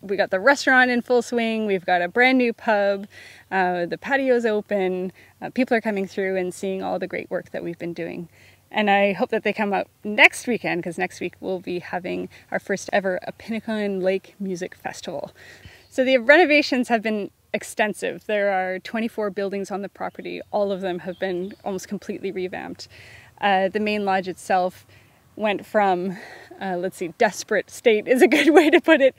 we got the restaurant in full swing. We've got a brand new pub. The patio's open. People are coming through and seeing all the great work that we've been doing. And I hope that they come out next weekend, because next week we'll be having our first ever Opinicon Lake Music Festival. So the renovations have been extensive. There are 24 buildings on the property. All of them have been almost completely revamped. The main lodge itself went from, desperate state is a good way to put it,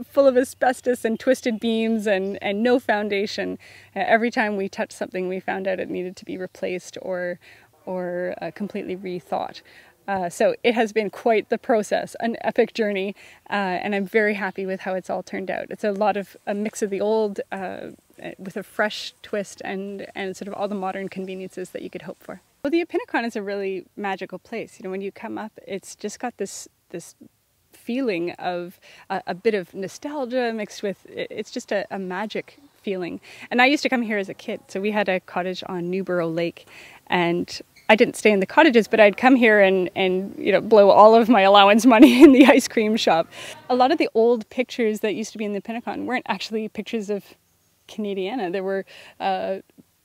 full of asbestos and twisted beams and no foundation. Every time we touched something, we found out it needed to be replaced or completely rethought. So it has been quite the process, an epic journey, and I'm very happy with how it's all turned out. It's a mix of the old with a fresh twist and sort of all the modern conveniences that you could hope for. Well, the Opinicon is a really magical place. When you come up, it's just got this feeling of a bit of nostalgia mixed with, it's just a magic feeling. And I used to come here as a kid. So we had a cottage on Newborough Lake, and I didn't stay in the cottages, but I'd come here and blow all of my allowance money in the ice cream shop. A lot of the old pictures that used to be in the Opinicon weren't actually pictures of Canadiana. There were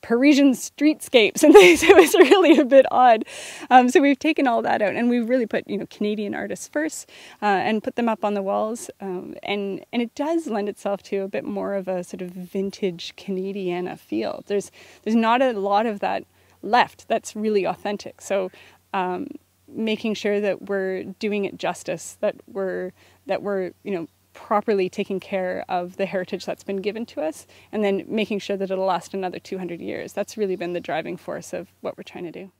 Parisian streetscapes and things. It was really a bit odd. So we've taken all that out, and we've really put Canadian artists first and put them up on the walls. And it does lend itself to a bit more of a sort of vintage Canadiana feel. There's not a lot of that left that's really authentic. So making sure that we're doing it justice, that we're properly taking care of the heritage that's been given to us, and then making sure that it'll last another 200 years. That's really been the driving force of what we're trying to do.